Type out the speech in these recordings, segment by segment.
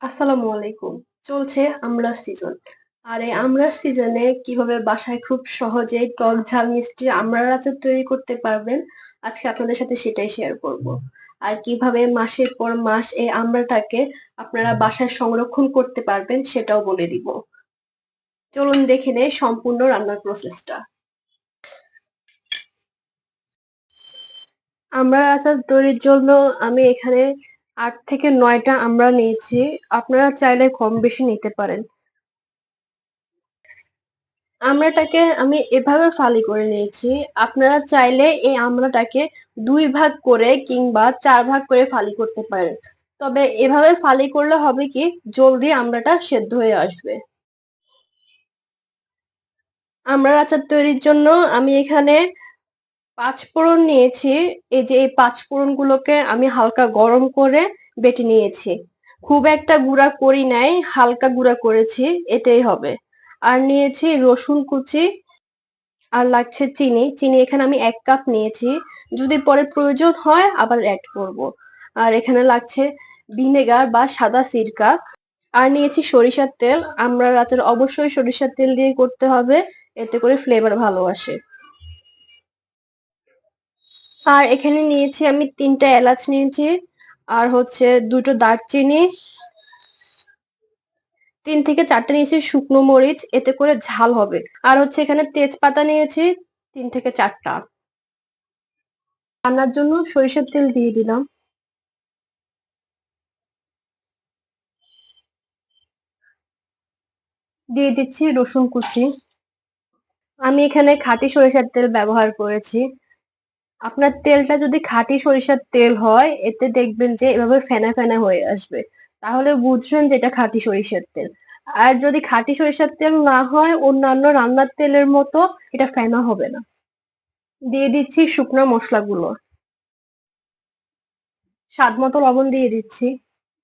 আসসালামু আলাইকুম। চলছে আমড়ার সিজন। আর এই আমড়ার সিজনে কিভাবে বাসায় খুব সহজেই টক ঝাল মিষ্টি আমড়ার আচার তৈরি করতে পারবেন, আজকে আপনাদের সাথে সেটাই শেয়ার করব। আর কিভাবে মাসের পর মাস এই আমড়াটাকে আপনারা বাসায় সংরক্ষণ করতে পারবেন সেটাও বলে দিব। চলুন দেখে নেই সম্পূর্ণ রান্নার প্রসেসটা। আমড়ার আচার তৈরির জন্য আমি এখানে ৮ থেকে ৯ টা আমড়া নিয়েছি। আপনারা চাইলে কম বেশি নিতে পারেন। আমড়াটাকে আমি এভাবে ফালি করে নিয়েছি। আপনারা চাইলে এই আমড়াটাকে ২ ভাগ করে কিংবা ৪ ভাগ করে ফালি করতে পারেন। তবে এভাবে ফালি করলে হবে কি জলদি আমড়াটা সেদ্ধ হয়ে আসবে। আমড়ার আচার তৈরির জন্য আমি এখানে ৫ ফোড়ন নিয়েছি। এই যে এই ৫ ফোড়নগুলোকে আমি হালকা গরম করে বেটে নিয়েছি। খুব একটা গুঁড়া করি নাই, হালকা গুঁড়া করেছি, এটাই হবে। আর নিয়েছি রসুন কুচি, আর লাগছে চিনি। চিনি এখানে আমি ১ কাপ নিয়েছি। যদি পরে প্রয়োজন হয় আবার এড করব। আর এখানে লাগছে ভিনেগার বা সাদা সিরকা। আর নিয়েছি সরিষার তেল। আমড়ার আচার অবশ্যই সরিষার তেল দিয়ে করতে হবে, এতে করে ফ্লেভার ভালো আসে। আর এখানে নিয়েছি আমি ৩ টা এলাচ নিয়েছি, আর হচ্ছে ২ টো দারচিনি, ৩ থেকে ৪ টা নিয়েছি শুকনো মরিচ, এতে করে ঝাল হবে। আর হচ্ছে এখানে তেজপাতা নিয়েছি ৩ থেকে ৪ টা। রান্নার জন্য সরিষার তেল দিয়ে দিলাম। দিয়ে দিচ্ছি রসুন কুচি। আমি এখানে খাঁটি সরিষার তেল ব্যবহার করেছি। আপনার তেলটা যদি খাঁটি সরিষার তেল হয়, এতে দেখবেন যে এভাবে ফেনা ফেনা হয়ে আসবে। তাহলে বুঝবেন যে এটা খাঁটি সরিষার তেল। আর যদি খাঁটি সরিষার তেল না হয়, অন্যান্য রান্নার তেলের মতো এটা ফেনা হবে না। দিয়ে দিচ্ছি শুকনো মশলাগুলো। স্বাদ মতো লবণ দিয়ে দিচ্ছি।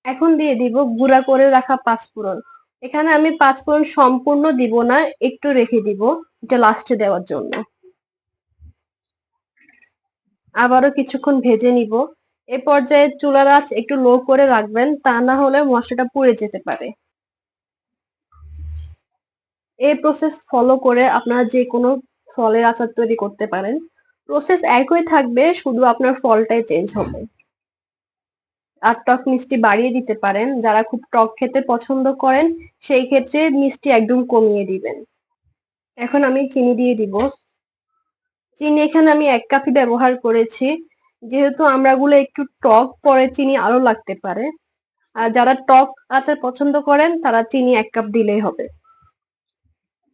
এখন দিয়ে দিব গুঁড়া করে রাখা পাঁচফোড়ন। এখানে আমি পাঁচফোড়ন সম্পূর্ণ দিব না, একটু রেখে দিব, এটা লাস্টে দেওয়ার জন্য। আবারও কিছুক্ষণ ভেজে নিব। এ পর্যায়ে চুলার আঁচ একটু লো করে রাখবেন, তা না হলে মশলাটা পুড়ে যেতে পারে। এই প্রসেস ফলো করে আপনারা যে কোনো ফলের আচার তৈরি করতে পারেন। প্রসেস একই থাকবে, শুধু আপনার ফলটাই চেঞ্জ হবে। আর টক মিষ্টি বাড়িয়ে দিতে পারেন, যারা খুব টক খেতে পছন্দ করেন সেই ক্ষেত্রে মিষ্টি একদম কমিয়ে দিবেন। এখন আমি চিনি দিয়ে দিব। চিনি এখানে আমি ১ কাপই ব্যবহার করেছি। যেহেতু আমড়াগুলো একটু টক, পরে চিনি আরো লাগতে পারে। আর যারা টক আচার পছন্দ করেন তারা চিনি ১ কাপ দিলেই হবে,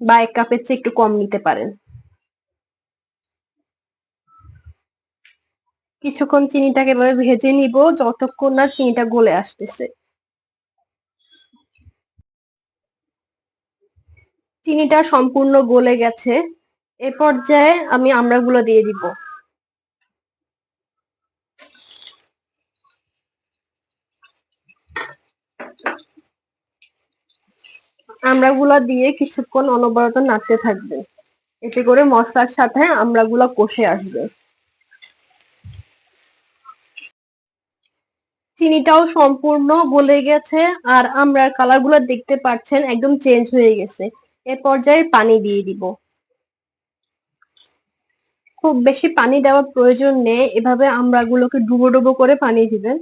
বা ১ কাপের চেয়ে একটু কম নিতে পারেন। কিছুক্ষণ চিনিটাকে এভাবে ভেজে নিব যতক্ষণ না চিনিটা গলে আসতেছে। চিনিটা সম্পূর্ণ গলে গেছে। এ পর্যায়ে আমি আমড়াগুলো দিয়ে দিব। আমড়াগুলো দিয়ে কিছুক্ষণ অনবরত নাড়তে থাকবে, এতে করে মশলার সাথে আমড়াগুলো কষে আসবে। চিনিটাও সম্পূর্ণ গলে গেছে, আর আমড়ার কালার গুলো দেখতে পাচ্ছেন একদম চেঞ্জ হয়ে গেছে। এ পর্যায়ে পানি দিয়ে দিব। খুব বেশি পানি দেওয়ার প্রয়োজন নেই, এভাবে আমড়াগুলোকে ডুবো ডুবো করে পানি দিবেন।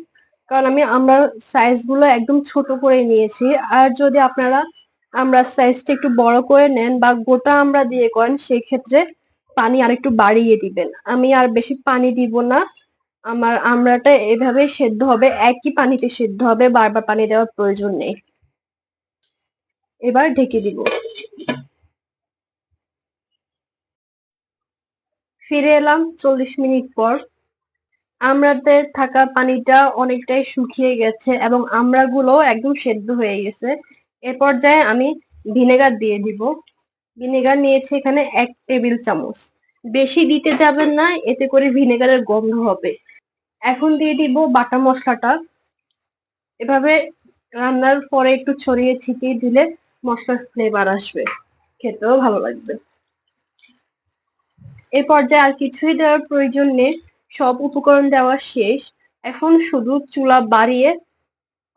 কারণ আমি আমড়ার সাইজ গুলো একদম ছোট করে নিয়েছি। আর যদি আপনারা আমড়ার সাইজটা একটু বড় করে নেন বা গোটা আমড়া দিয়ে করেন, সেক্ষেত্রে পানি আরেকটু বাড়িয়ে দিবেন। আমি আর বেশি পানি দিব না। আমার আমড়াটা এভাবে সেদ্ধ হবে, একই পানিতে সেদ্ধ হবে, বারবার পানি দেওয়ার প্রয়োজন নেই। এবার ঢেকে দিব। ফিরে এলাম ৪০ মিনিট পর। আমড়াতে থাকা পানিটা অনেকটাই শুকিয়ে গেছে এবং আমড়াগুলো একদম সেদ্ধ হয়ে গেছে। এ পর্যায়ে আমি ভিনেগার দিয়ে দিব। ভিনেগার নিয়েছি এখানে ১ টেবিল চামচ। বেশি দিতে যাবেন না, এতে করে ভিনেগারের গন্ধ হবে। এখন দিয়ে দিব বাটা মশলাটা। এভাবে রান্নার পরে একটু ছড়িয়ে ছিটিয়ে দিলে মশলার ফ্লেভার আসবে, খেতেও ভালো লাগবে। এ পর্যায়ে আর কিছুই দেওয়ার প্রয়োজন নেই, সব উপকরণ দেওয়া শেষ। এখন শুধু চুলা বাড়িয়ে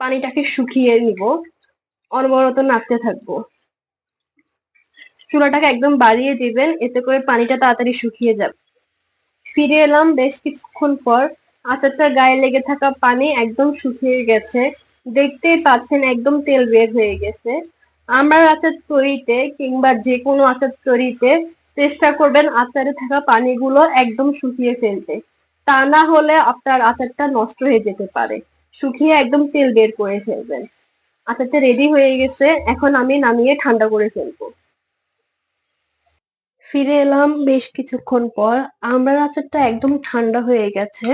পানিটাকে শুকিয়ে নিব, অনবরত নাড়তে থাকবো। চুলাটাকে একদম বাড়িয়ে দিবেন, এতে করে পানিটা তাড়াতাড়ি শুকিয়ে যাবে। ফিরে এলাম বেশ কিছুক্ষণ পর, আচারটার গায়ে লেগে থাকা পানি একদম শুকিয়ে গেছে। দেখতেই পাচ্ছেন একদম তেল বের হয়ে গেছে। আমড়ার আচার তৈরিতে কিংবা যে কোনো আচার তৈরিতে চেষ্টা করবেন আচারে থাকা পানিগুলো একদম শুকিয়ে ফেলতে। তা না হলে আপনার আচারটা নষ্ট হয়ে যেতে পারে। শুকিয়ে একদম তেল বের করে ফেলবেন। আচারটা রেডি হয়ে গেছে, এখন আমি নামিয়ে ঠান্ডা করে ফেলবো। ফিরে এলাম বেশ কিছুক্ষণ পর, আমড়ার আচারটা একদম ঠান্ডা হয়ে গেছে।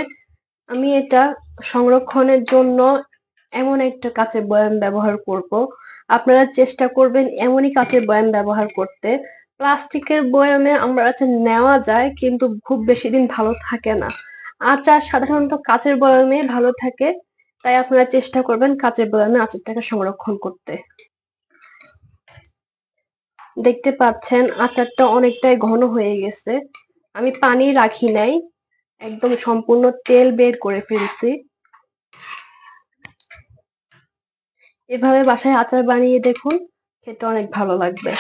আমি এটা সংরক্ষণের জন্য এমন একটা কাঁচের বয়াম ব্যবহার করব। আপনারা চেষ্টা করবেন এমনই কাঁচের বয়াম ব্যবহার করতে। প্লাস্টিকের বয়ামে আমড়ার আচার নেওয়া যায় কিন্তু খুব বেশি দিন ভালো থাকে না। আচার সাধারণত কাঁচের বয়ামে ভালো থাকে, তাই আপনারা চেষ্টা করবেন কাঁচের বয়ামে আচারটাকে সংরক্ষণ করতে। দেখতে পাচ্ছেন আচারটা অনেকটাই ঘন হয়ে গেছে। আমি পানি রাখি নাই, একদম সম্পূর্ণ তেল বের করে ফেলছি। এভাবে বাসায় আচার বানিয়ে দেখুন, খেতে অনেক ভালো লাগবে।